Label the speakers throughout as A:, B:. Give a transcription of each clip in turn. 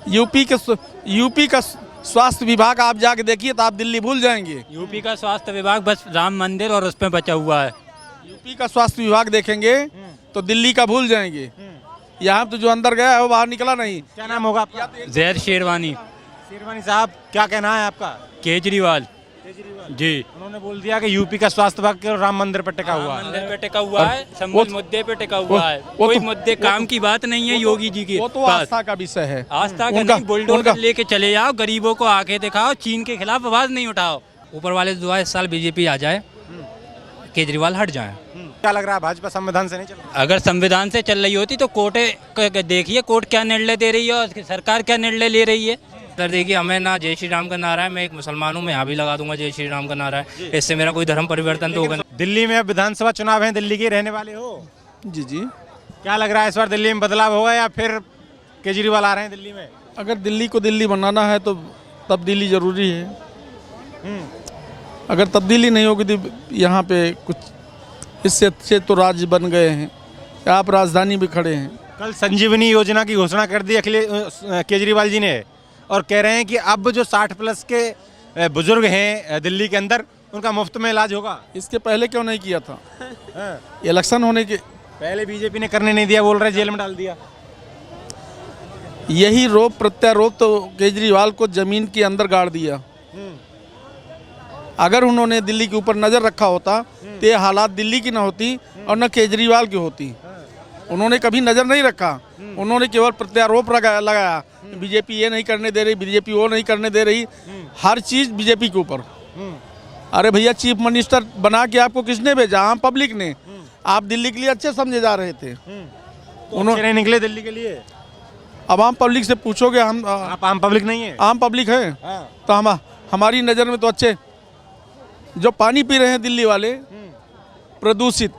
A: UP का स्वास्थ्य विभाग आप जाके देखिए तो आप दिल्ली भूल जाएंगे।
B: यूपी का स्वास्थ्य विभाग बस राम मंदिर और उस पे बचा हुआ है।
A: यूपी का स्वास्थ्य विभाग देखेंगे तो दिल्ली का भूल जाएंगे। यहाँ तो जो अंदर गया है वो बाहर निकला नहीं।
C: क्या नाम होगा आपका?
B: जैद शेरवानी।
C: शेरवानी साहब, क्या कहना है आपका?
B: केजरीवाल जी।
C: उन्होंने बोल दिया कि यूपी का स्वास्थ्य विभाग केवल राम मंदिर पर टिका हुआ है।
B: मंदिर पे टिका हुआ है, संबल मुद्दे पे टिका हुआ है। कोई मुद्दे काम की बात नहीं है योगी जी की।
A: वो तो आस्था का विषय है।
B: आस्था का नहीं, बुलडोजर लेके चले जाओ, गरीबों को आके दिखाओ, चीन के खिलाफ आवाज नहीं उठाओ। ऊपर वाले दुआ इस साल बीजेपी आ जाए, केजरीवाल हट जाए।
C: क्या लग रहा है, भाजपा संविधान से नहीं चल रहा?
B: अगर संविधान से चल रही होती तो कोर्ट देखिए, कोर्ट क्या निर्णय दे रही है और सरकार क्या निर्णय ले रही है। सर देखिए, हमें ना जय श्री राम का नारा है, मैं एक मुसलमान हूँ, मैं यहाँ भी लगा दूंगा जय श्री राम का नारा है, इससे मेरा कोई धर्म परिवर्तन तो होगा नहीं।
C: दिल्ली में अब विधानसभा चुनाव है, दिल्ली के रहने वाले हो,
A: जी जी।
C: क्या लग रहा है इस बार दिल्ली में बदलाव होगा या फिर केजरीवाल आ रहे हैं दिल्ली में?
A: अगर दिल्ली को दिल्ली बनाना है तो तब्दीली जरूरी है। अगर तब्दीली नहीं होगी तो यहाँ पे कुछ इससे अच्छे तो राज्य बन गए हैं, आप राजधानी भी खड़े हैं।
C: कल संजीवनी योजना की घोषणा कर दी केजरीवाल जी ने और कह रहे हैं कि अब जो 60+ के बुजुर्ग हैं दिल्ली के अंदर, उनका मुफ्त में इलाज होगा।
A: इसके पहले क्यों नहीं किया था? इलेक्शन होने के
C: पहले बीजेपी ने करने नहीं दिया, बोल रहे जेल में डाल दिया।
A: यही रोप प्रत्यारोप तो केजरीवाल को जमीन के अंदर गाड़ दिया। अगर उन्होंने दिल्ली के ऊपर नजर रखा होता तो ये हालात दिल्ली की न होती और न केजरीवाल की होती। उन्होंने कभी नजर नहीं रखा, उन्होंने केवल प्रत्यारोप लगाया, बीजेपी ये नहीं करने दे रही, बीजेपी वो नहीं करने दे रही, हर चीज बीजेपी के ऊपर। अरे भैया, चीफ मिनिस्टर बना के आपको किसने भेजा? आम पब्लिक ने। आप दिल्ली के लिए अच्छे समझे जा रहे थे,
C: उन्होंने निकले दिल्ली के लिए।
A: अब आम पब्लिक से पूछोगे, हम
C: आप आम पब्लिक नहीं है?
A: आम पब्लिक है तो हमारी नज़र में तो अच्छे जो पानी पी रहे हैं दिल्ली वाले, प्रदूषित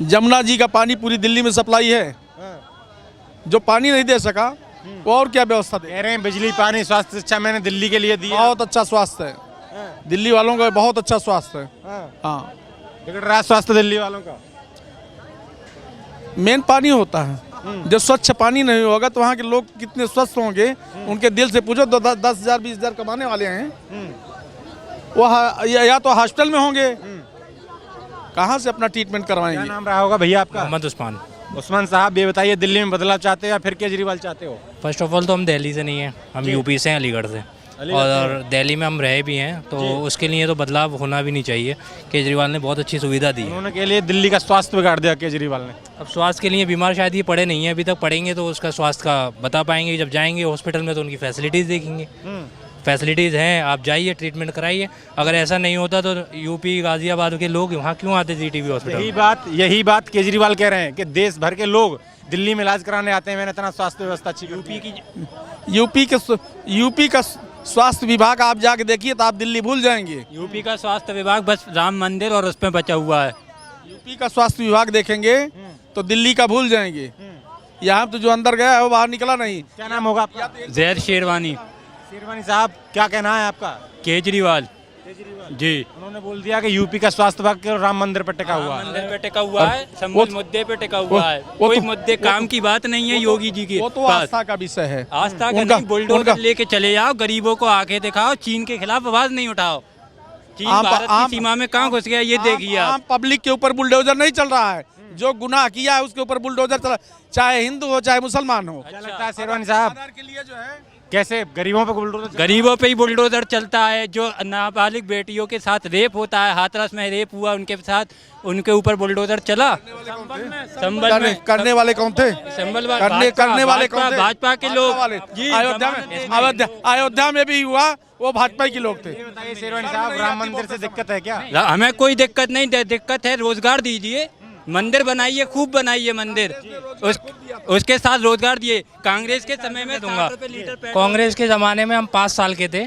A: जमुना जी का पानी पूरी दिल्ली में सप्लाई है। जो पानी नहीं दे सका वो और क्या व्यवस्था दे?
C: कह रहे हैं बिजली, पानी, स्वास्थ्य, शिक्षा मैंने दिल्ली के लिए दिया।
A: बहुत अच्छा स्वास्थ्य है दिल्ली वालों का, बहुत अच्छा स्वास्थ्य है। हाँ,
C: बिगड़ रहा है स्वास्थ्य दिल्ली वालों का।
A: मेन पानी होता है। जब स्वच्छ पानी नहीं होगा तो वहाँ के लोग कितने स्वस्थ होंगे? उनके दिल से पूछो। 10,000 20,000 कमाने वाले हैं वो या तो हॉस्पिटल में होंगे, कहाँ से अपना ट्रीटमेंट करवाएंगे?
C: क्या नाम रहा होगा भैया आपका?
B: मोहम्मद उस्मान।
C: उस्मान साहब, ये बताइए, दिल्ली में बदलाव चाहते हो या फिर केजरीवाल चाहते हो?
B: फर्स्ट ऑफ ऑल तो हम दिल्ली से नहीं हैं, हम यूपी से हैं, अलीगढ़ से। और दिल्ली में हम रहे भी हैं, तो उसके लिए तो बदलाव होना भी नहीं चाहिए। केजरीवाल ने बहुत अच्छी सुविधा दी है।
C: उन्होंने के लिए दिल्ली का स्वास्थ्य बिगाड़ दिया केजरीवाल ने।
B: अब स्वास्थ्य के लिए बीमार शायद ये पढ़े नहीं है, अभी तक पढ़ेंगे तो उसका स्वास्थ्य का बता पाएंगे। जब जाएंगे हॉस्पिटल में तो उनकी फैसिलिटीज़ देखेंगे। फैसिलिटीज़ हैं, आप जाइए, ट्रीटमेंट कराइए। अगर ऐसा नहीं होता तो यूपी गाजियाबाद के लोग वहाँ क्यों आते जीटीबी हॉस्पिटल?
C: यही बात केजरीवाल कह रहे हैं कि देश भर के लोग दिल्ली में इलाज कराने आते हैं, मैंने इतना स्वास्थ्य व्यवस्था अच्छी।
A: यूपी का स्वास्थ्य विभाग आप जाके देखिए तो आप दिल्ली भूल जाएंगे।
B: यूपी का स्वास्थ्य विभाग बस राम मंदिर और उस पे बचा हुआ है।
A: यूपी का स्वास्थ्य विभाग देखेंगे तो दिल्ली का भूल जाएंगे। यहाँ तो जो अंदर गया है वो बाहर निकला नहीं।
C: क्या नाम होगा आपका?
B: जैद शेरवानी।
C: शेरवानी साहब, क्या कहना है आपका?
B: केजरीवाल जी।
C: उन्होंने बोल दिया कि यूपी का स्वास्थ्य विभाग केवल राम मंदिर पर टिका हुआ है।
B: मंदिर पे टिका हुआ है, संबल मुद्दे पे टिका हुआ है। कोई मुद्दे काम की बात नहीं है योगी जी की।
A: वो तो आस्था का विषय है।
B: आस्था का नहीं, बुलडोजर लेके चले जाओ, गरीबों को आके दिखाओ, चीन के खिलाफ आवाज नहीं उठाओ। चीन भारत की सीमा में कहाँ घुस गया ये देखिए आप।
A: आम पब्लिक के ऊपर बुलडोजर नहीं चल रहा है, जो गुनाह किया है उसके ऊपर बुलडोजर चला, चाहे हिंदू हो चाहे मुसलमान हो।
C: क्या लगता है शेरवानी साहब
A: के लिए जो है
C: कैसे गरीबों पे बुलडोजर?
B: गरीबों पे ही बुलडोजर चलता है। जो नाबालिग बेटियों के साथ रेप होता है, हाथरस में रेप हुआ उनके साथ, उनके ऊपर बुलडोजर चला। संबल में
A: करने वाले कौन थे? करने वाले कौन थे?
B: भाजपा के लोग।
A: अयोध्या में भी हुआ, वो भाजपा के लोग थे।
C: बताइए शेरवानी साहब, राम मंदिर से दिक्कत है क्या?
B: हमें कोई दिक्कत नहीं, दिक्कत है रोजगार दीजिए, मंदिर बनाइए, खूब बनाइए मंदिर, उसके साथ रोजगार दिए। कांग्रेस के समय में दूंगा। कांग्रेस के ज़माने में हम 5 साल के थे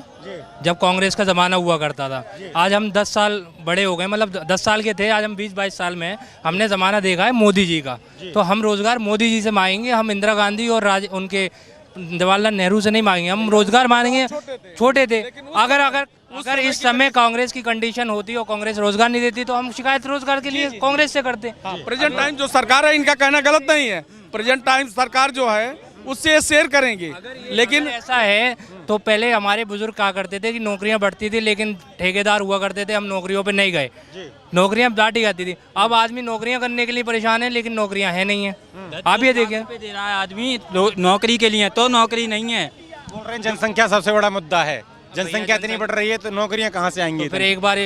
B: जब कांग्रेस का ज़माना हुआ करता था। आज हम 10 साल बड़े हो गए, मतलब 10 साल के थे, आज हम 20-22 साल में हैं। हमने ज़माना देखा है मोदी जी का, तो हम रोज़गार मोदी जी से मांगेंगे। हम इंदिरा गांधी और उनके जवाहरलाल नेहरू से नहीं मांगेंगे, हम रोजगार मांगेंगे। छोटे थे। अगर इस समय कांग्रेस की कंडीशन होती और कांग्रेस रोजगार नहीं देती तो हम शिकायत रोजगार के लिए कांग्रेस से करते।
A: प्रेजेंट टाइम जो सरकार है, इनका कहना गलत नहीं है। प्रेजेंट टाइम सरकार जो है उससे शेयर करेंगे। लेकिन
B: ऐसा है तो पहले हमारे बुजुर्ग कहा करते थे कि नौकरियां बढ़ती थी लेकिन ठेकेदार हुआ करते थे, हम नौकरियों पे नहीं गए, नौकरियां बांटी जाती थी। अब आदमी नौकरियां करने के लिए परेशान है लेकिन नौकरियां है नहीं है। आप ये देखिए
D: दे रहा है आदमी नौकरी के लिए, तो नौकरी नहीं है।
C: बोल रहे हैं जनसंख्या सबसे बड़ा मुद्दा है, जनसंख्या इतनी बढ़ रही है तो नौकरियां कहाँ से आएंगी?
B: फिर एक बार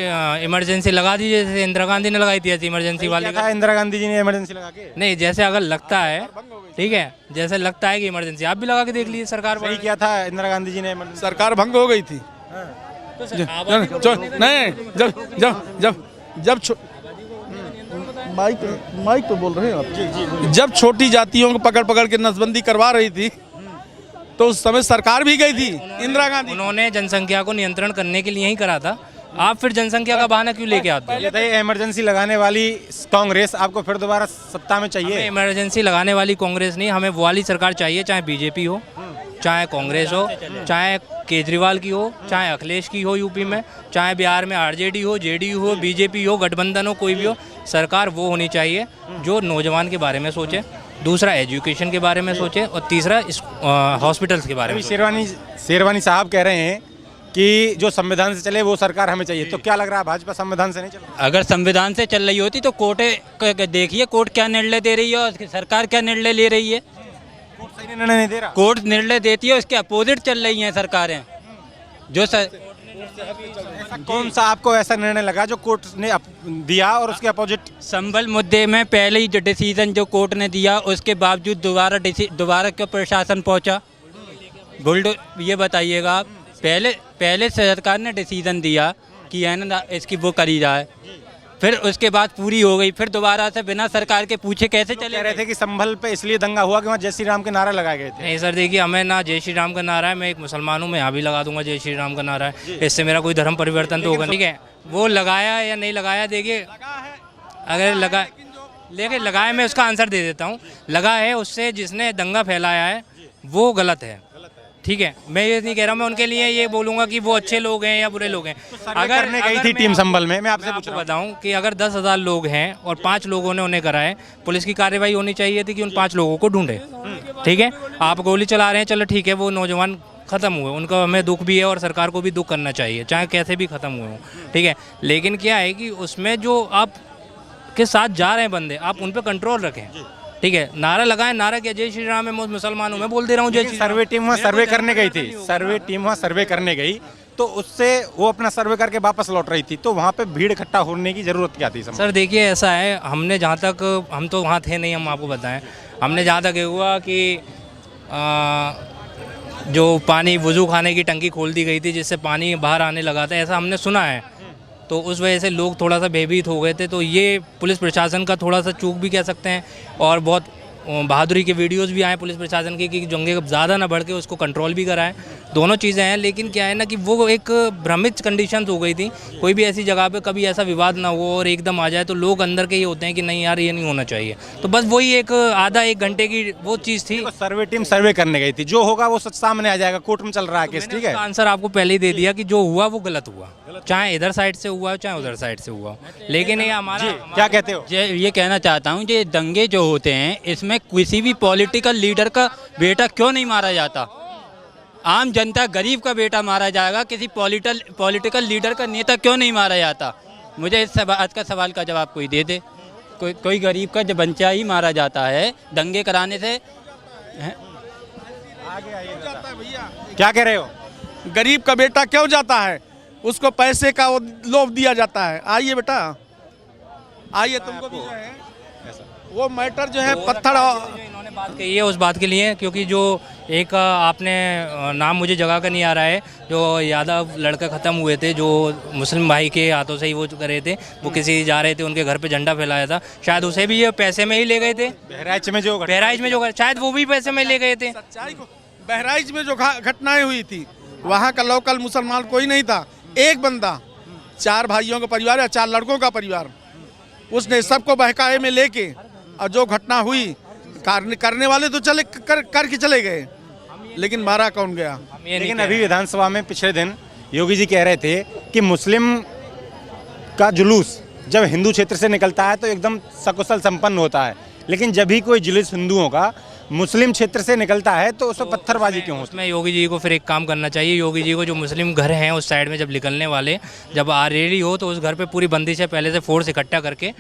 B: इमरजेंसी लगा दीजिए, जैसे इंदिरा गांधी ने लगाई थी ऐसी इमरजेंसी वाली।
C: क्या था इंदिरा गांधी जी ने इमरजेंसी लगा के?
B: नहीं, जैसे अगर लगता है, ठीक है, जैसे लगता है कि इमरजेंसी, आप भी लगा के देख लीजिए। सरकार
C: सही किया था इंदिरा गांधी जी ने इमरजेंसी।
A: सरकार भंग हो गई थी। नहीं, जब माइक तो बोल रहे हैं आप। जब छोटी जातियों को पकड़ पकड़ के नसबंदी करवा रही थी तो उस समय सरकार भी गई थी इंदिरा गांधी।
B: उन्होंने जनसंख्या को नियंत्रण करने के लिए ही करा था। आप फिर जनसंख्या का बहाना क्यों लेके आते हो?
C: ये बताइए, इमरजेंसी लगाने वाली कांग्रेस आपको फिर दोबारा सत्ता में चाहिए?
B: हमें इमरजेंसी लगाने वाली कांग्रेस नहीं, हमें वो वाली सरकार चाहिए, चाहे बीजेपी हो, चाहे कांग्रेस हो, चाहे केजरीवाल की हो, चाहे अखिलेश की हो यूपी में, चाहे बिहार में आरजेडी हो, जेडीयू हो, बीजेपी हो, गठबंधन हो, कोई भी हो, सरकार वो होनी चाहिए जो नौजवान के बारे में सोचे, दूसरा एजुकेशन के बारे में सोचे, और तीसरा हॉस्पिटल्स के बारे में सोचे।
C: शेरवानी साहब कह रहे हैं कि जो संविधान से चले वो सरकार हमें चाहिए, तो क्या लग रहा है भाजपा संविधान से नहीं चल रही?
D: अगर संविधान से चल रही होती तो कोर्ट देखिए, कोर्ट क्या निर्णय दे रही है और सरकार क्या निर्णय ले रही है।
C: कोर्ट सही निर्णय नहीं दे रहा।
D: कोर्ट निर्णय देती है, उसके अपोजिट चल रही हैं सरकारें। जो
C: कौन सा आपको ऐसा निर्णय लगा जो कोर्ट ने दिया और उसके अपोजिट?
D: संबल मुद्दे में पहले ही जो डिसीजन जो कोर्ट ने दिया उसके बावजूद दोबारा क्यों प्रशासन पहुंचा? ये बताइएगा आप। पहले सरकार ने डिसीजन दिया कि है ना इसकी वो करी जाए, फिर उसके बाद पूरी हो गई, फिर दोबारा से बिना सरकार के पूछे कैसे चले?
C: कह रहे थे कि संभल पे इसलिए दंगा हुआ कि वहाँ जय श्री राम के नारे लगाए गए थे।
B: नहीं सर, देखिए, हमें ना जय श्री राम का नारा है, मैं एक मुसलमान हूँ, मैं यहाँ भी लगा दूंगा जय श्री राम का नारा है, इससे मेरा कोई धर्म परिवर्तन तो होगा? ठीक है, वो लगाया या नहीं लगाया, देखिए, अगर लगाया, मैं उसका आंसर दे देता हूँ। लगा है, उससे जिसने दंगा फैलाया है वो गलत है, ठीक है। मैं ये नहीं कह रहा, मैं उनके लिए ये बोलूँगा कि वो अच्छे लोग हैं या बुरे लोग हैं।
C: अगर गई थी टीम संभल में, मैं आपसे
B: आपको बताऊं कि अगर 10,000 लोग हैं और 5 लोगों ने उन्हें कराए, पुलिस की कार्रवाई होनी चाहिए थी कि उन 5 लोगों को ढूंढे, ठीक है। आप गोली चला रहे हैं, चलो ठीक है, वो नौजवान ख़त्म हुए, उनका हमें दुख भी है और सरकार को भी दुख करना चाहिए, चाहे कैसे भी ख़त्म हुए हों, ठीक है। लेकिन क्या है कि उसमें जो आप के साथ जा रहे हैं बंदे, आप उन पर कंट्रोल रखें, ठीक है। नारा लगाए, नारा क्या, जय श्री राम है, मुसलमान हूँ, मैं बोल दे रहा हूँ जय श्री राम।
C: सर्वे टीम वहाँ सर्वे करने गई थी, सर्वे टीम वहाँ सर्वे करने गई, तो उससे वो अपना सर्वे करके वापस लौट रही थी, तो वहाँ पे भीड़ इकट्ठा होने की जरूरत क्या थी?
B: सर देखिए, ऐसा है, हमने जहाँ तक, हम तो वहाँ थे नहीं, हम आपको बताएं, हमने जहाँ तक ये हुआ कि जो पानी वुज़ू खाने की टंकी खोल दी गई थी जिससे पानी बाहर आने लगा था, ऐसा हमने सुना है, तो उस वजह से लोग थोड़ा सा भयभीत हो गए थे। तो ये पुलिस प्रशासन का थोड़ा सा चूक भी कह सकते हैं, और बहुत बहादुरी के वीडियोस भी आए पुलिस प्रशासन के कि जंगे ज़्यादा ना बढ़ के उसको कंट्रोल भी कराएं, दोनों चीज़ें हैं। लेकिन क्या है ना कि वो एक भ्रमित कंडीशंस हो गई थी, कोई भी ऐसी जगह पे कभी ऐसा विवाद ना हो और एकदम आ जाए तो लोग अंदर के ये होते हैं कि नहीं यार ये नहीं होना चाहिए, तो बस वही एक आधा 1 घंटे की वो चीज़ थी।
C: सर्वे टीम सर्वे करने गई थी, जो होगा वो सच सामने आ जाएगा, कोर्ट में चल रहा है केस, ठीक है।
B: आंसर आपको पहले ही दे दिया कि जो हुआ वो गलत हुआ, चाहे इधर साइड से हुआ चाहे उधर साइड से हुआ। लेकिन ये हमारा
C: क्या कहते हो?
D: ये कहना चाहता हूँ, ये दंगे जो होते हैं इसमें किसी भी पॉलिटिकल लीडर का बेटा क्यों नहीं मारा जाता? आम जनता गरीब का बेटा मारा जाएगा, किसी पॉलिटिकल लीडर का नेता क्यों नहीं मारा जाता? मुझे इस बात का सवाल का जवाब कोई दे दे। कोई गरीब का जब बच्चा ही मारा जाता है दंगे कराने से।
C: क्या कह रहे हो?
A: गरीब का बेटा क्यों जाता है? उसको पैसे का लोभ दिया जाता है। आइए बेटा, आइए, तुमको भी जो है वो मैटर जो है पत्थर।
B: इन्होंने बात कही है उस बात के लिए, क्योंकि जो एक आपने नाम मुझे जगह का नहीं आ रहा है, जो यादव लड़का ख़त्म हुए थे, जो मुस्लिम भाई के हाथों से ही वो करे थे, वो किसी जा रहे थे, उनके घर पे झंडा फैलाया था, शायद उसे भी ये पैसे में ही ले गए थे।
C: बहराइच में जो
B: शायद वो भी पैसे में ले गए थे।
A: बहराइच में जो घटनाएं हुई थी, वहाँ का लोकल मुसलमान कोई नहीं था, एक बंदा, 4 भाइयों का परिवार या 4 लड़कों का परिवार, उसने सबको बहकावे में लेके, और जो घटना हुई करने वाले तो चले करके चले गए, लेकिन मारा कौन गया?
C: लेकिन अभी विधानसभा में पिछले दिन योगी जी कह रहे थे कि मुस्लिम का जुलूस जब हिंदू क्षेत्र से निकलता है तो एकदम सकुशल संपन्न होता है, लेकिन जब भी कोई जुलूस हिंदुओं का मुस्लिम क्षेत्र से निकलता है तो उसमें पत्थरबाजी क्यों होती है?
B: उसमें योगी जी को फिर एक काम करना चाहिए। योगी जी को जो मुस्लिम घर हैं उस साइड में जब निकलने वाले जब आ रेडी हो तो उस घर पे पूरी बंदिश है पहले से फोर्स इकट्ठा करके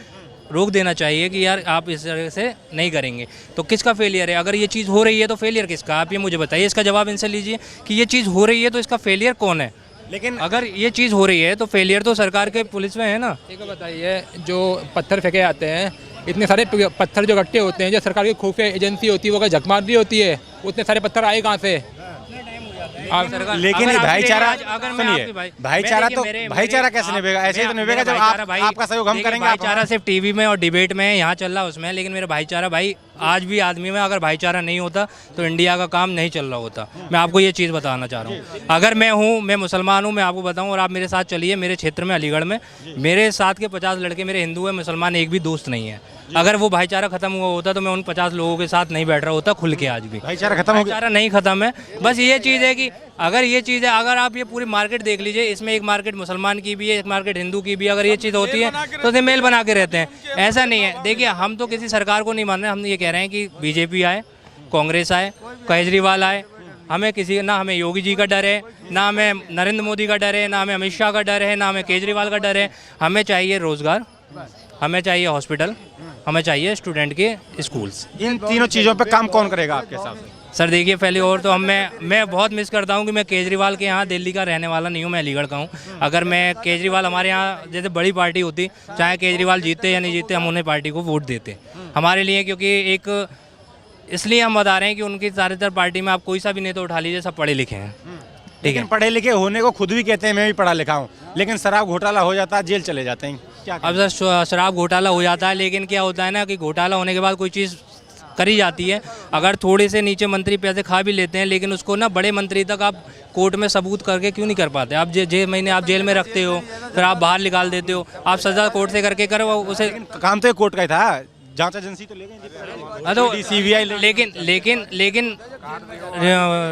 B: रोक देना चाहिए कि यार आप इस तरह से नहीं करेंगे। तो किसका फेलियर है? अगर ये चीज़ हो रही है तो फेलियर किसका? आप ये मुझे बताइए, इसका जवाब इनसे लीजिए कि ये चीज़ हो रही है तो इसका फेलियर कौन है।
C: लेकिन
B: अगर ये चीज़ हो रही है तो फेलियर तो सरकार के पुलिस में है ना।
E: एक बताइए, जो पत्थर फेंके जाते हैं, इतने सारे पत्थर जो इकट्ठे होते हैं, जो सरकार की खुफिया एजेंसी होती है वो क्या झकमार रही होती है? उतने सारे पत्थर आए कहाँ से?
C: लेकिन ये भाईचारा, सुनिए, भाईचारा तो
B: मेरे
C: भाईचारा कैसे निभेगा? ऐसे ही तो निभेगा जब आपका सहयोग हम करेंगे।
B: भाईचारा सिर्फ टीवी में और डिबेट में यहाँ चल रहा है उसमें, लेकिन मेरा भाईचारा भाई आज भी आदमी में अगर भाईचारा नहीं होता तो इंडिया का काम नहीं चल रहा होता। मैं आपको ये चीज़ बताना चाह रहा हूँ। अगर मैं मुसलमान हूँ, मैं आपको बताऊँ, और आप मेरे साथ चलिए मेरे क्षेत्र में अलीगढ़ में, मेरे साथ के 50 लड़के मेरे हिंदू है, मुसलमान एक भी दोस्त नहीं है। अगर वो भाईचारा खत्म हुआ होता तो मैं उन 50 लोगों के साथ नहीं बैठ रहा होता खुल के। आज भी
C: भाईचारा खत्म हो गया?
B: भाईचारा नहीं खत्म है। बस ये चीज़ है कि अगर ये चीज़ है, अगर आप ये पूरी मार्केट देख लीजिए, इसमें एक मार्केट मुसलमान की भी है, एक मार्केट हिंदू की भी। अगर ये चीज़ होती है तो ये मेल बना के रहते हैं। ऐसा नहीं है। देखिए, हम तो किसी सरकार को नहीं मान रहे, हम ये कह रहे हैं कि बीजेपी आए, कांग्रेस आए, केजरीवाल आए, हमें किसी ना हमें योगी जी का डर है, ना हमें नरेंद्र मोदी का डर है, ना हमें अमित शाह का डर है, ना हमें केजरीवाल का डर है। हमें चाहिए रोजगार, हमें चाहिए हॉस्पिटल, हमें चाहिए स्टूडेंट के स्कूल्स।
C: इन तीनों चीज़ों पे काम कौन करेगा आपके हिसाब से?
B: सर देखिए, पहले और तो मैं बहुत मिस करता हूँ कि मैं केजरीवाल के यहाँ दिल्ली का रहने वाला नहीं हूँ, मैं अलीगढ़ का हूँ। अगर मैं केजरीवाल हमारे यहाँ जैसे बड़ी पार्टी होती, चाहे केजरीवाल जीते या नहीं जीते, हम उन्हें पार्टी को वोट देते हमारे लिए। क्योंकि एक इसलिए हम बता रहे हैं कि उनकी ज़्यादातर पार्टी में आप कोई सा भी नेता उठा लीजिए, सब पढ़े लिखे हैं। ठीक है,
C: पढ़े लिखे होने को खुद भी कहते हैं मैं भी पढ़ा लिखा हूँ, लेकिन शराब घोटाला हो जाता है, जेल चले जाते हैं। क्या
B: अब सर शराब घोटाला हो जाता है, लेकिन क्या होता है ना कि घोटाला होने के बाद कोई चीज़ करी जाती है, अगर थोड़े से नीचे मंत्री पैसे खा भी लेते हैं, लेकिन उसको ना बड़े मंत्री तक आप कोर्ट में सबूत करके क्यों नहीं कर पाते? आप महीने आप जेल में रखते हो, फिर आप बाहर निकाल देते हो, आप सजा कोर्ट से करके करो उसे।
C: काम तो कोर्ट का ही था, जांच एजेंसी तो ले गई,
B: तो
C: सीबीआई।
B: लेकिन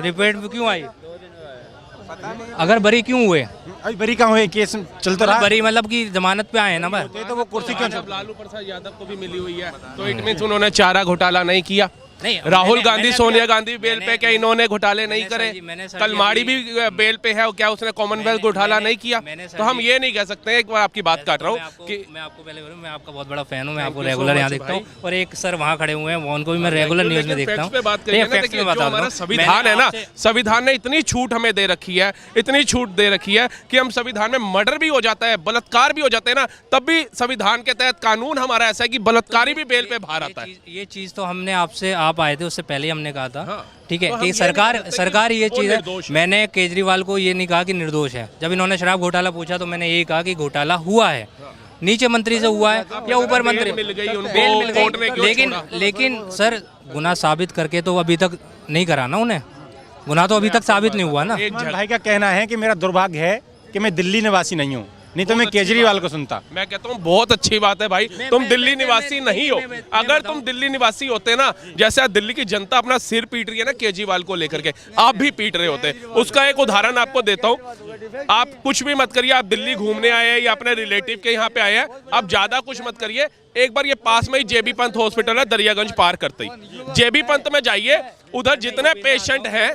B: रिपोर्ट क्यों आई? अगर बरी क्यों हुए?
C: अभी बरी कहाँ हुए? केस चल तो रहा।
B: बरी मतलब कि जमानत पे आए ना भाई,
C: तो वो कुर्सी क्यों?
F: लालू प्रसाद यादव को भी मिली हुई है, तो इट मींस उन्होंने चारा घोटाला नहीं किया।
B: नहीं,
F: राहुल गांधी, सोनिया गांधी बेल पे, क्या इन्होंने घोटाले नहीं करे?
B: मैंने
F: कलमाड़ी भी बेल पे है, क्या उसने कॉमनवेल्थ घोटाला नहीं किया? तो हम ये नहीं कह सकते। एक बार आपकी बात काट रहा हूँ कि
B: मैं आपको पहले बोलूं, मैं आपका बहुत बड़ा फैन हूँ, मैं आपको रेगुलर यहाँ देखता हूँ, और एक सर वहाँ खड़े हुए हैं, उनको भी मैं रेगुलर न्यूज़ में देखता हूँ।
F: हमारा संविधान है ना, संविधान ने इतनी छूट हमें दे रखी है, इतनी छूट दे रखी है कि हम संविधान में मर्डर भी हो जाता है, बलात्कार भी हो जाते हैं ना, तब भी संविधान के तहत कानून हमारा ऐसा है कि बलात्कारी भी बेल पे बाहर आता है।
B: ये चीज़ तो हमने आपसे, आप आए थे उससे पहले हमने कहा था, ठीक है, कि सरकार ये चीज़ है। मैंने केजरीवाल को ये नहीं कहा कि निर्दोष है। जब इन्होंने शराब घोटाला पूछा तो मैंने ये कहा कि घोटाला हुआ है, नीचे मंत्री से हुआ है या ऊपर मंत्री, बेल मिल गई। लेकिन सर गुनाह साबित करके तो अभी तक नहीं करा ना उन्हें, गुनाह तो अभी तक साबित नहीं हुआ ना।
C: भाई का कहना है कि मेरा दुर्भाग्य है कि मैं दिल्ली निवासी नहीं हूँ, नहीं तो मैं केजरीवाल को सुनता।
F: मैं कहता हूँ बहुत अच्छी बात है भाई, तुम दिल्ली निवासी नहीं हो। अगर तुम दिल्ली निवासी होते ना, जैसे आज दिल्ली की जनता अपना सिर पीट रही है ना केजरीवाल को लेकर के, आप भी पीट रहे होते। उसका एक उदाहरण आपको देता हूँ। आप कुछ भी मत करिए, आप दिल्ली घूमने आए हैं या अपने रिलेटिव के यहाँ पे आए हैं, आप ज्यादा कुछ मत करिए। एक बार ये पास में ही जेबी पंत हॉस्पिटल है, दरियागंज पार करते ही जेबी पंत में जाइए, उधर जितने पेशेंट हैं,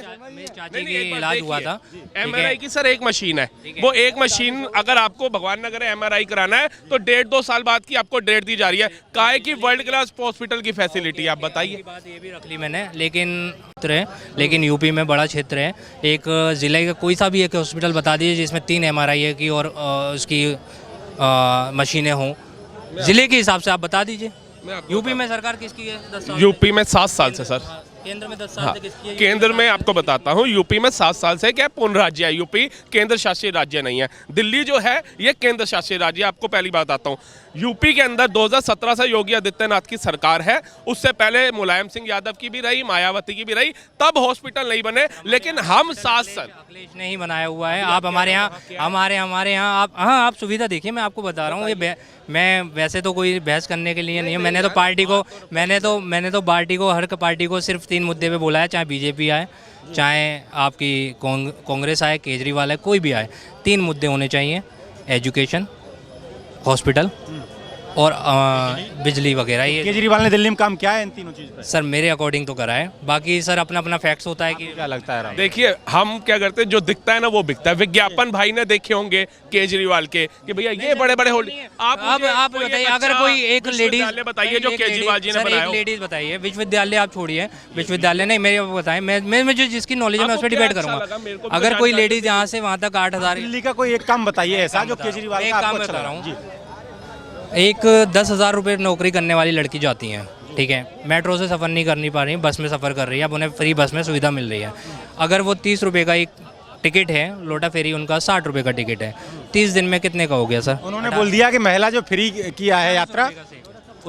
B: चाची की इलाज हुआ था,
F: MRI की सर एक मशीन है, वो एक मशीन अगर आपको भगवान नगर MRI कराना है तो 1.5-2 साल बाद की आपको डेट दी जा रही है। काहे की वर्ल्ड क्लास हॉस्पिटल की फैसिलिटी, आप बताइए।
B: बात ये भी रख ली मैंने, लेकिन यूपी में बड़ा क्षेत्र है, एक जिले का कोई सा भी एक हॉस्पिटल बता दीजिए जिसमें 3 MRI की और उसकी मशीनें हों, जिले के हिसाब से आप बता दीजिए। यूपी में सरकार किसकी है? 10 साल।
F: यूपी में 7 साल से सर।
B: केंद्र में 10 साल से किसकी है?
F: केंद्र में आपको बताता हूँ, यूपी में 7 साल से, क्या पूर्ण राज्य है, यूपी केंद्र शासित राज्य नहीं है। दिल्ली जो है ये केंद्र शासित राज्य है। आपको पहली बात बताता हूँ, यूपी के अंदर 2017 से योगी आदित्यनाथ की सरकार है, उससे पहले मुलायम सिंह यादव की भी रही, मायावती की भी रही, तब हॉस्पिटल नहीं बने। लेकिन हम 7 साल,
B: अखिलेश ने ही बनाया हुआ है। आप हमारे यहाँ आप सुविधा देखिए, मैं आपको बता रहा हूँ, ये मैं वैसे तो कोई बहस करने के लिए नहीं है। मैंने तो पार्टी को हर पार्टी को सिर्फ 3 मुद्दे पे बोला है, चाहे बीजेपी आए, चाहे आपकी कांग्रेस आए, केजरीवाल आए, कोई भी आए, 3 मुद्दे होने चाहिए: एजुकेशन, हॉस्पिटल
D: और बिजली वगैरह। ये
C: केजरीवाल ने दिल्ली में काम किया है इन तीनों चीज़ पर?
D: सर मेरे अकॉर्डिंग तो करा है, बाकी सर अपना अपना फैक्ट्स होता है कि
C: क्या लगता है राम?
F: देखिए हम क्या करते हैं, जो दिखता है ना वो बिकता है। विज्ञापन भाई ने देखे होंगे केजरीवाल के कि भैया ये बड़े बड़े होल्डिंग।
D: आप बताइए, अगर कोई एक लेडीज
F: बताइए जो केजरीवाल जी ने बनाया हो।
D: लेडीज बताइए, विश्वविद्यालय आप छोड़िए, विश्वविद्यालय नहीं, मेरे बताएं, मैं जो जिसकी नॉलेज है मैं उस पर डिबेट करूंगा। अगर कोई लेडीज यहाँ से वहाँ तक 8,000,
C: दिल्ली का कोई एक काम बताइए ऐसा जो केजरीवाल
D: एक
C: का
D: काम
C: आपको अच्छा
D: बता रहा
C: लगा। जी।
D: हूँ। एक 10,000 रुपये नौकरी करने वाली लड़की जाती हैं, ठीक है, मेट्रो से सफ़र नहीं करनी पा रही, बस में सफ़र कर रही है, अब उन्हें फ्री बस में सुविधा मिल रही है। अगर वो 30 रुपये का एक टिकट है, लोटा फेरी उनका 60 रुपये का टिकट है, 30 दिन में कितने का हो गया सर?
C: उन्होंने बोल दिया कि महिला जो फ्री किया है यात्रा,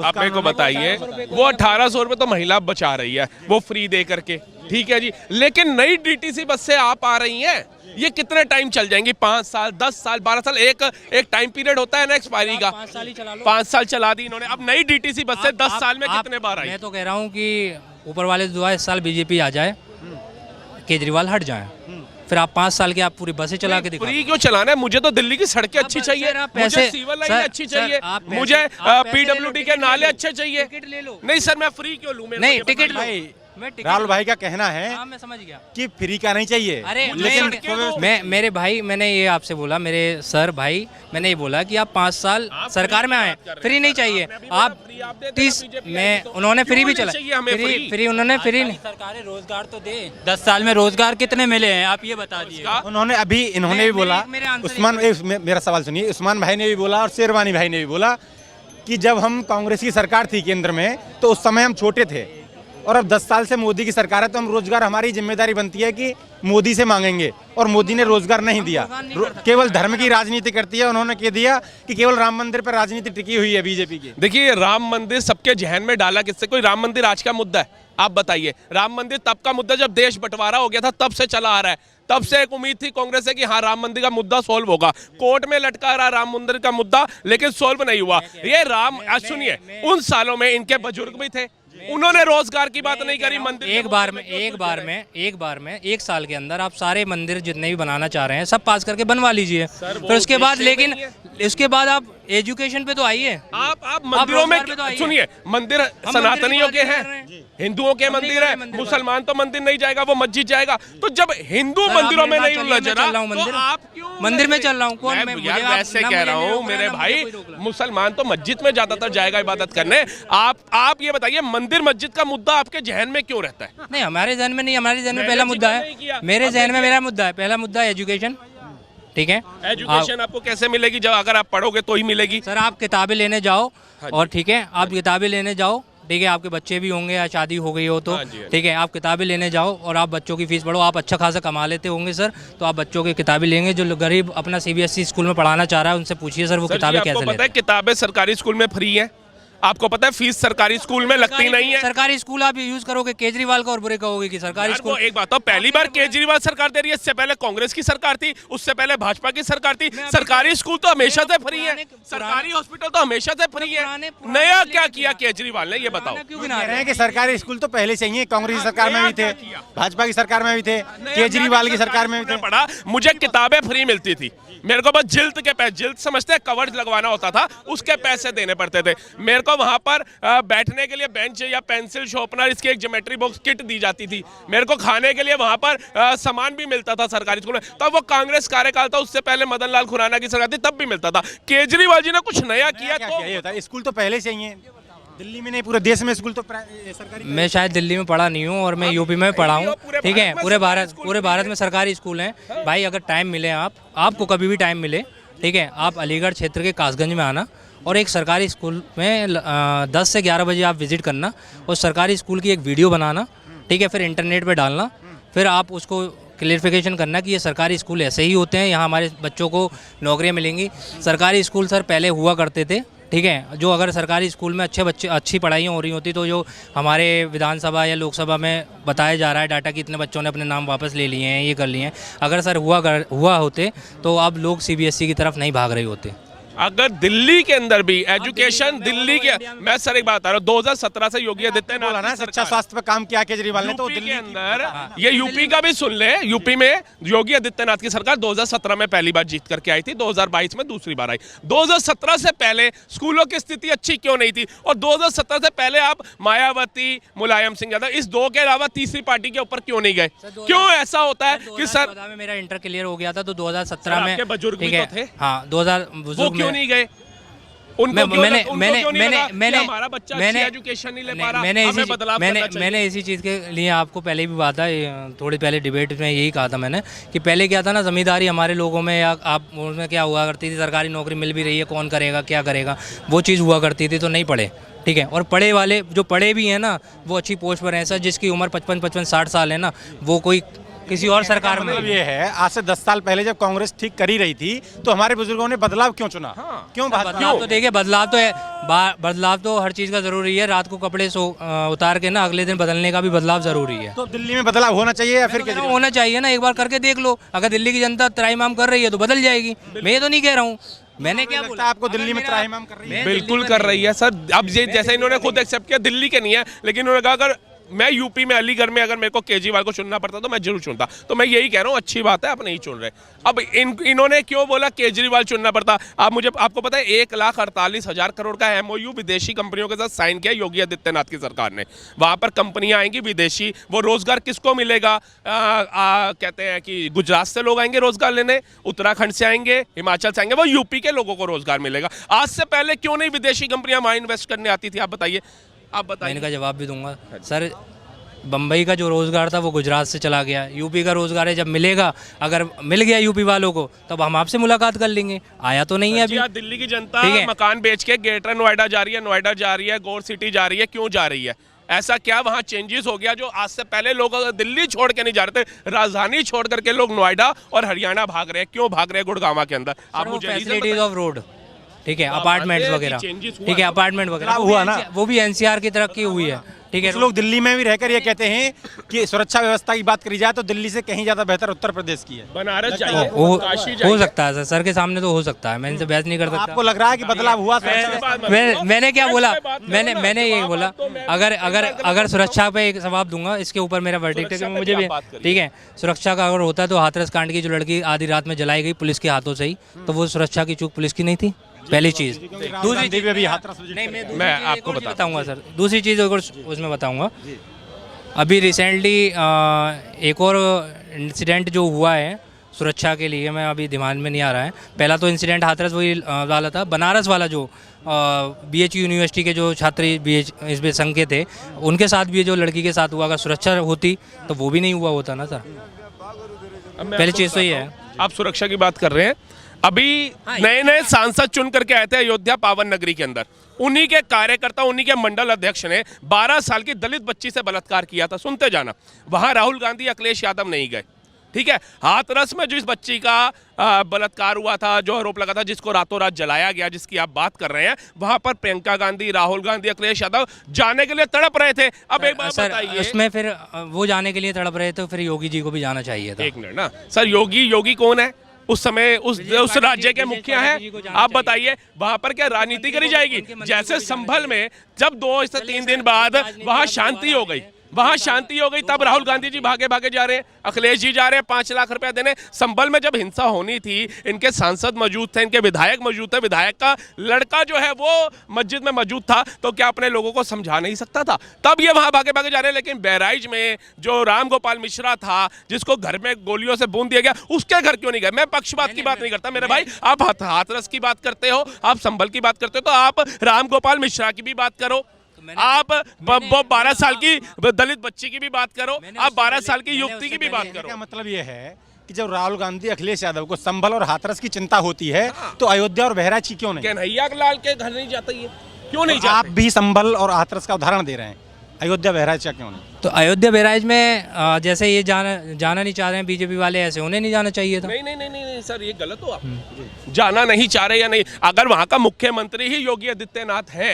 F: आप मेरे को बताइए, वो 1800 रुपये तो महिला बचा रही है वो फ्री दे करके, ठीक है जी। लेकिन नई डीटीसी बस से आप आ रही हैं, ये कितने टाइम चल जाएंगी? 5 साल, 10 साल, 12 साल, एक टाइम पीरियड होता है ना एक्सपायरी का। 5 साल चला दी इन्होंने। अब नई डीटीसी बस से 10 साल में कितने बार आई?
D: मैं तो कह रहा हूँ कि ऊपर वाले से दुआ इस साल बीजेपी आ जाए, केजरीवाल हट जाए, फिर आप 5 साल के आप पूरी बसें चला के दिखाओ।
F: फ्री क्यों चलाना है? मुझे तो दिल्ली की सड़कें अच्छी चाहिए, मुझे सिविल लाइन अच्छी चाहिए, मुझे पीडब्ल्यूडी के नाले अच्छे चाहिए। नहीं सर, मैं फ्री क्यों लूँ?
D: नहीं, टिकट
C: भाई राहुल भाई का कहना है
D: मैं समझ गया
C: कि फ्री का नहीं चाहिए।
D: अरे
C: लेकिन
D: मेरे भाई, मैंने ये आपसे बोला, मेरे सर भाई, मैंने ये बोला कि आप 5 साल सरकार में आए, फ्री नहीं चाहिए। आप 30 में उन्होंने फ्री भी चला, फ्री उन्होंने फ्री सरकारें रोजगार तो दे। 10 साल में रोजगार कितने मिले हैं आप ये बता दिए।
C: उन्होंने अभी इन्होंने भी बोला, उस्मान, मेरा सवाल सुनिए, उस्मान भाई ने भी बोला और शेरवानी भाई ने भी बोला कि जब हम कांग्रेस की सरकार थी केंद्र में तो उस समय हम छोटे थे, और अब 10 साल से मोदी की सरकार है तो हम रोजगार, हमारी जिम्मेदारी बनती है कि मोदी से मांगेंगे, और मोदी ने रोजगार नहीं दिया, केवल धर्म की राजनीति करती है। उन्होंने कह दिया कि केवल राम मंदिर पर राजनीति टिकी हुई है बीजेपी की।
F: देखिए, राम मंदिर सबके जहन में डाला किससे? कोई राम मंदिर आज का मुद्दा है? आप बताइए। राम मंदिर तब का मुद्दा जब देश बंटवारा हो गया था, तब से चला आ रहा है। तब से एक उम्मीद थी कांग्रेस से कि हाँ राम मंदिर का मुद्दा सोल्व होगा। कोर्ट में लटका रहा राम मंदिर का मुद्दा, लेकिन सोल्व नहीं हुआ। ये राम, आज सुनिए, उन सालों में इनके बुजुर्ग भी थे, उन्होंने रोजगार की बात नहीं करी। मंदिर
D: एक बार में 1 साल के अंदर आप सारे मंदिर जितने भी बनाना चाह रहे हैं सब पास करके बनवा लीजिए, फिर उसके बाद, लेकिन इसके बाद आप एजुकेशन पे तो आइए।
F: आप मंदिरों में सुनिए, मंदिर सनातनियों के हैं, हिंदुओं के मंदिर है, मुसलमान तो मंदिर नहीं जाएगा, वो मस्जिद जाएगा। तो जब हिंदू मंदिरों में नहीं उलझ रहा तो आप क्यों
D: मंदिर में चल रहा हूँ? कौन
F: यार वैसे कह रहा हूँ मेरे भाई, मुसलमान तो मस्जिद में ज्यादातर जाएगा इबादत करने। आप ये बताइए, मंदिर मस्जिद का मुद्दा आपके जहन में क्यों रहता है?
D: नहीं, हमारे जहन में नहीं, हमारे जहन में पहला मुद्दा है, मेरे जहन में मेरा मुद्दा है, पहला मुद्दा है एजुकेशन, ठीक है।
F: एजुकेशन आपको कैसे मिलेगी? जब अगर आप पढ़ोगे तो ही मिलेगी।
D: सर आप किताबें लेने जाओ, और ठीक है, आप किताबें लेने जाओ, ठीक है, आपके बच्चे भी होंगे या शादी हो गई हो तो ठीक है, आप किताबें लेने जाओ और आप बच्चों की फीस पढ़ो। आप अच्छा खासा कमा लेते होंगे सर, तो आप बच्चों की किताबें लेंगे। जो गरीब अपना CBSE स्कूल में पढ़ाना चाह रहा है उनसे पूछिए सर वो किताबें कैसे लेते हैं।
F: किताबें सरकारी स्कूल में फ्री है, आपको पता है फीस सरकारी स्कूल में लगती नहीं है।
D: सरकारी स्कूल आप यूज करोगे केजरीवाल का और बुरे कहोगे कि सरकारी स्कूल।
F: एक बात तो, पहली बार केजरीवाल सरकार दे रही है, इससे पहले कांग्रेस की सरकार थी, उससे पहले भाजपा की सरकार थी। सरकारी स्कूल तो हमेशा से फ्री है, सरकारी हॉस्पिटल तो हमेशा से फ्री है। नया क्या किया केजरीवाल ने, ये बताओ?
C: क्यों कह रहे हैं कि सरकारी स्कूल तो पहले से ही है, कांग्रेस की सरकार में भी थे, भाजपा की सरकार में भी थे, केजरीवाल की सरकार में भी थे।
F: पढ़ा, मुझे किताबें फ्री मिलती थी, मेरे को बस जिल्द के पैसे, जिल्द समझते हैं, कवर लगवाना होता था, उसके पैसे देने पड़ते थे। मेरे को वहां पर बैठने के लिए बेंच या पेंसिल शार्पनर, इसकी एक ज्योमेट्री बॉक्स किट दी जाती थी। मेरे को खाने के लिए वहां पर सामान भी मिलता था सरकारी स्कूल में। तब वो कांग्रेस कार्यकाल था, उससे पहले मदन लाल खुराना की सरकार थी, तब भी मिलता था। केजरीवाल जी ने कुछ नया किया तो
C: स्कूल तो पहले से ही है, दिल्ली में नहीं पूरे देश में स्कूल तो सरकारी।
D: मैं शायद दिल्ली में पढ़ा नहीं हूँ और मैं यूपी में पढ़ा हूँ, ठीक है। पूरे भारत में सरकारी स्कूल हैं भाई। अगर टाइम मिले, आपको कभी भी टाइम मिले, ठीक है, आप अलीगढ़ क्षेत्र के कासगंज में आना और एक सरकारी स्कूल में 10 से 11 बजे आप विजिट करना और सरकारी स्कूल की एक वीडियो बनाना, ठीक है, फिर इंटरनेट पे डालना, फिर आप उसको क्लियरिफिकेशन करना कि ये सरकारी स्कूल ऐसे ही होते हैं, यहाँ हमारे बच्चों को नौकरियाँ मिलेंगी। सरकारी स्कूल सर पहले हुआ करते थे, ठीक है, जो अगर सरकारी स्कूल में अच्छी पढ़ाइयाँ हो रही होती तो जो हमारे विधानसभा या लोकसभा में बताया जा रहा है डाटा कि इतने बच्चों ने अपने नाम वापस ले लिए हैं, ये कर लिए हैं, अगर सर हुआ होते तो अब लोग CBSE की तरफ नहीं भाग रहे होते।
F: अगर दिल्ली के अंदर भी एजुकेशन दिल्ली के, मैं सर एक बात बता रहा हूँ, 2017 से योगी आदित्यनाथ
C: ना शिक्षा स्वास्थ्य पे काम किया केजरीवाल ने, तो
F: यूपी
C: दिल्ली
F: के अंदर ये यूपी का भी सुन ले, यूपी में योगी आदित्यनाथ की सरकार 2017 में पहली बार जीत करके आई थी, 2022 में दूसरी बार आई। 2017 से पहले स्कूलों की स्थिति अच्छी क्यों नहीं थी? और 2017 से पहले आप मायावती, मुलायम सिंह यादव, इस दो के अलावा तीसरी पार्टी के ऊपर क्यों नहीं गए? क्यों ऐसा होता है कि सर
D: में मेरा इंटर क्लियर हो गया था तो 2017 में
F: बुजुर्ग भी तो थे,
D: हाँ 2000
F: वो क्यों नहीं गए? उनको क्यों
D: मैंने
F: उनको
D: मैंने
F: क्यों नहीं
D: मैंने
F: लगा कि
D: मैंने
F: हमारा बच्चा अच्छी एजुकेशन नहीं ले पा रहा, हमें बदलाव करना चाहिए?
D: मैंने इसी चीज़ के लिए आपको पहले भी बात है, थोड़ी पहले डिबेट में यही कहा था मैंने कि पहले क्या था ना, जमींदारी हमारे लोगों में या आप उसमें क्या हुआ करती थी, सरकारी नौकरी मिल भी रही है, कौन करेगा क्या करेगा, वो चीज़ हुआ करती थी, तो नहीं पढ़े, ठीक है। और पढ़े वाले जो पढ़े भी हैं ना, वो अच्छी पोस्ट पर हैं। सर जिसकी उम्र 55-60 साल है ना, वो कोई किसी और सरकार में,
C: मतलब ये है, आज से 10 साल पहले जब कांग्रेस ठीक कर ही रही थी तो हमारे बुजुर्गों ने बदलाव क्यों चुना? क्यों
D: बदलाव तो देखिए, बदलाव तो है, बदलाव तो हर चीज़ का ज़रूरी है। रात को कपड़े उतार के ना अगले दिन बदलने का भी बदलाव ज़रूरी है।
C: तो दिल्ली में बदलाव होना चाहिए या फिर
D: होना चाहिए ना, एक बार करके देख लो। अगर दिल्ली की जनता त्राहिमाम कर रही है तो बदल जाएगी। मैं ये तो नहीं कह रहा हूँ, मैंने क्या बोला
C: आपको दिल्ली में त्राहिमाम कर रही है?
F: बिल्कुल कर रही है सर। अब ये जैसे इन्होंने खुद एक्सेप्ट किया, दिल्ली के नहीं है, लेकिन उन्होंने कहा अगर मैं यूपी में अलीगढ़ में अगर मेरे को केजरीवाल को चुनना पड़ता तो मैं जरूर चुनता। तो मैं यही कह रहा हूँ, अच्छी बात है आप नहीं चुन रहे। अब इन्होंने क्यों बोला केजरीवाल चुनना पड़ता? आपको पता है 1,48,000 करोड़ का एमओयू विदेशी कंपनियों के साथ साइन किया योगी आदित्यनाथ की सरकार ने। वहां पर कंपनियां आएंगी विदेशी, वो रोजगार किसको मिलेगा? कहते हैं कि गुजरात से लोग आएंगे रोजगार लेने, उत्तराखंड से आएंगे, हिमाचल से आएंगे, वो यूपी के लोगों को रोजगार मिलेगा। आज से पहले क्यों नहीं विदेशी कंपनियां वहां इन्वेस्ट करने आती थी? आप बताइए, आप बताइए।
D: मैं इनका जवाब भी दूंगा सर। बम्बई का जो रोज़गार था वो गुजरात से चला गया, यूपी का रोज़गार है, जब मिलेगा, अगर मिल गया यूपी वालों को तब हम आपसे मुलाकात कर लेंगे। आया तो नहीं है अभी।
F: दिल्ली की जनता मकान बेच के ग्रेटर नोएडा जा रही है, नोएडा जा रही है, गोर सिटी जा रही है, क्यों जा रही है? ऐसा क्या वहाँ चेंजेस हो गया जो आज से पहले लोग दिल्ली छोड़ के नहीं जा रहे थे, राजधानी छोड़ करके लोग नोएडा और हरियाणा भाग रहे हैं? क्यों भाग रहे हैं गुड़गांव के अंदर? आप मुझे
D: फैसिलिटीज ऑफ रोड, ठीक है, अपार्टमेंट्स वगैरह, ठीक है, अपार्टमेंट वगैरह
C: हुआ ना,
D: वो भी एनसीआर की तरक्की हुई है, ठीक है।
C: लोग दिल्ली में भी रहकर ये कहते हैं कि सुरक्षा व्यवस्था की बात करी जाए तो दिल्ली से कहीं ज्यादा बेहतर उत्तर प्रदेश की है।
F: बनारस जाइए, काशी
D: हो सकता है सर के सामने तो हो सकता है, मैं इनसे बहस नहीं कर सकता।
C: आपको लग रहा है कि बदलाव हुआ?
D: मैंने क्या बोला, मैंने ये बोला, अगर सुरक्षा पे एक जवाब दूंगा, इसके ऊपर मेरा वर्डिक्ट है मुझे भी, ठीक है। सुरक्षा का अगर होता है तो हाथरस कांड की जो लड़की आधी रात में जलाई गई पुलिस के हाथों से ही, तो वो सुरक्षा की चूक पुलिस की नहीं थी, पहली चीज। दूसरी चीज मैं आपको बताऊंगा सर, दूसरी चीज उसमें बताऊंगा। अभी रिसेंटली एक और इंसिडेंट जो हुआ है सुरक्षा के लिए, मैं अभी दिमाग में नहीं आ रहा है। पहला तो इंसिडेंट हाथरस वही वाला था, बनारस वाला जो BHU यूनिवर्सिटी के जो छात्र इसमें संघ के थे, उनके साथ भी जो लड़की के साथ हुआ, अगर सुरक्षा होती तो वो भी नहीं हुआ होता ना सर। पहली चीज़ तो ये है।
F: आप सुरक्षा की बात कर रहे हैं, अभी नए नए सांसद चुन करके आए थे अयोध्या पावन नगरी के अंदर, उन्हीं के कार्यकर्ता, उन्हीं के मंडल अध्यक्ष ने 12 साल की दलित बच्ची से बलात्कार किया था। सुनते जाना, वहां राहुल गांधी, अखिलेश यादव नहीं गए, ठीक है। हाथरस में जो इस बच्ची का बलात्कार हुआ था, जो आरोप लगा था, जिसको रातों रात जलाया गया, जिसकी आप बात कर रहे हैं, वहां पर प्रियंका गांधी, राहुल गांधी, अखिलेश यादव जाने के लिए तड़प रहे थे। अब एक बात बताइए,
D: उसमें फिर वो जाने के लिए तड़प रहे थे, फिर योगी जी को भी जाना चाहिए था।
F: एक मिनट ना सर, योगी कौन है उस समय? उस राज्य के मुखिया हैं। आप बताइए वहां पर क्या राजनीति करी जाएगी? जैसे संभल में जब 2 से 3 दिन बाद वहां शांति हो गई, तब राहुल गांधी जी भागे जा रहे हैं, अखिलेश जी जा रहे हैं 5 लाख रुपया देने। संभल में जब हिंसा होनी थी, इनके सांसद मौजूद थे, इनके विधायक मौजूद थे, विधायक का लड़का जो है वो मस्जिद में मौजूद था, तो क्या अपने लोगों को समझा नहीं सकता था? तब ये वहां भागे जा रहे हैं। लेकिन बहराइच में जो राम गोपाल मिश्रा था, जिसको घर में गोलियों से बूंद दिया गया, उसके घर क्यों नहीं गए? मैं पक्षपात की बात नहीं करता मेरे भाई, आप हाथरस की बात करते हो, आप संभल की बात करते हो, तो आप राम गोपाल मिश्रा की भी बात करो, आप 12 साल की दलित बच्ची की भी बात करो, आप 12 साल की युवती की भी बात करो।
C: क्या मतलब ये है कि जब राहुल गांधी, अखिलेश यादव को संभल और हाथरस की चिंता होती है, तो अयोध्या और बहराइच की क्यों नहीं?
F: कन्हैया लाल के घर नहीं जाता, ये क्यों नहीं जाता?
C: आप भी संभल और हाथरस का उदाहरण दे रहे हैं, अयोध्या बहराइच का क्यों नहीं?
D: तो अयोध्या बहराइच में जैसे ये जाना नहीं चाह रहे हैं बीजेपी वाले, ऐसे उन्हें नहीं जाना चाहिए था।
F: नहीं सर, ये गलत हो आप। जाना नहीं चाह रहे या नहीं, अगर वहां का मुख्यमंत्री ही योगी आदित्यनाथ है,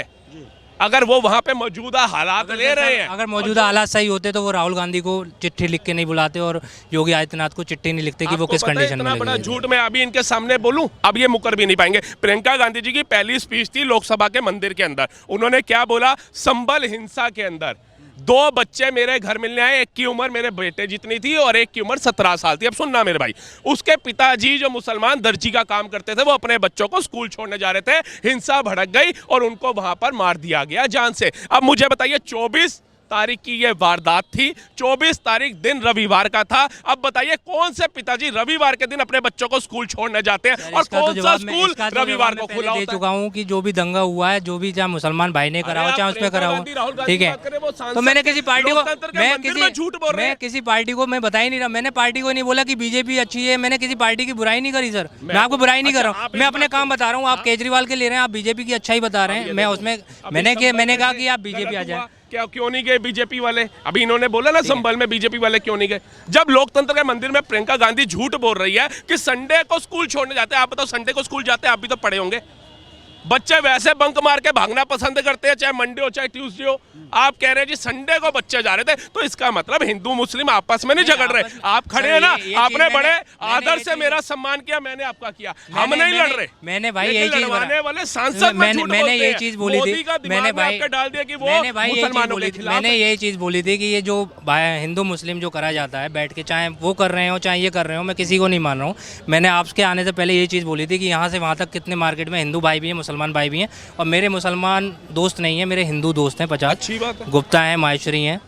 F: अगर वो वहां पे मौजूदा हालात ले रहे हैं,
D: अगर मौजूदा हालात सही होते तो वो राहुल गांधी को चिट्ठी लिख के नहीं बुलाते और योगी आदित्यनाथ को चिट्ठी नहीं लिखते कि वो किस कंडीशन में
F: इतना बड़ा
D: लगे।
F: झूठ मैं अभी इनके सामने बोलूं, अब ये मुकर भी नहीं पाएंगे। प्रियंका गांधी जी की पहली स्पीच थी लोकसभा के मंदिर के अंदर, उन्होंने क्या बोला, संभल हिंसा के अंदर 2 बच्चे मेरे घर मिलने आए, एक की उम्र मेरे बेटे जितनी थी और एक की उम्र 17 साल थी। अब सुनना मेरे भाई, उसके पिताजी जो मुसलमान दर्जी का काम करते थे, वो अपने बच्चों को स्कूल छोड़ने जा रहे थे, हिंसा भड़क गई और उनको वहां पर मार दिया गया जान से। अब मुझे बताइए 24 तारीख की ये वारदात थी, 24 तारीख दिन रविवार का था। अब बताइए कौन से पिताजी रविवार के दिन अपने बच्चों को स्कूल छोड़ने जाते हैं और कौन सा स्कूल रविवार को खुला होता है?
D: दे चुका हूँ कि जो भी दंगा हुआ है, जो भी चाहे मुसलमान भाई ने करा हो चाहे उसमें करा हो, ठीक है। तो मैंने किसी पार्टी को मैं किसी पार्टी को मैं बता ही नहीं रहा, मैंने पार्टी को नहीं बोला कि बीजेपी अच्छी है, मैंने किसी पार्टी की बुराई नहीं करी सर, मैं आपको बुराई नहीं कर रहा हूँ, मैं अपने काम बता रहा हूँ। आप केजरीवाल के ले रहे हैं, आप बीजेपी की अच्छाई बता रहे हैं, मैं उसमें मैंने कहा कि आप बीजेपी आ जाए।
F: क्या क्यों नहीं गए बीजेपी वाले? अभी इन्होंने बोला ना संभल में बीजेपी वाले क्यों नहीं गए? जब लोकतंत्र के मंदिर में प्रियंका गांधी झूठ बोल रही है कि संडे को स्कूल छोड़ने जाते हैं। आप बताओ संडे को स्कूल जाते हैं? आप भी तो पढ़े होंगे। बच्चे वैसे बंक मार के भागना पसंद करते हैं, चाहे मंडे हो चाहे ट्यूसडे हो। आप कह रहे हैं जी संडे को बच्चे जा रहे थे, तो इसका मतलब हिंदू मुस्लिम आपस में नहीं झगड़ रहे। आप खड़े हैं ना, आपने बड़े आदर से मेरा सम्मान किया, मैंने आपका किया, हम नहीं लड़ रहे।
D: मैंने भाई यही चीज
F: लड़वाने वाले सांसद
D: मैंने यही चीज बोली थी,
F: मैंने भाई डाल दिया कि वो मुसलमानों के खिलाफ।
D: मैंने यही चीज बोली थी कि ये जो हिंदू मुस्लिम जो करा जाता है बैठ के, चाहे वो कर रहे हो चाहे ये कर रहे हो, मैं किसी को नहीं मान रहा हूँ। मैंने आपके आने से पहले यही चीज बोली थी कि यहाँ से वहाँ तक कितने मार्केट में हिंदू भाई भी हैं, मुसलमान भाई भी हैं, और मेरे मुसलमान दोस्त नहीं है, मेरे हिंदू दोस्त हैं 50।
F: अच्छी बात है।
D: गुप्ता हैं, माहेश्वरी हैं,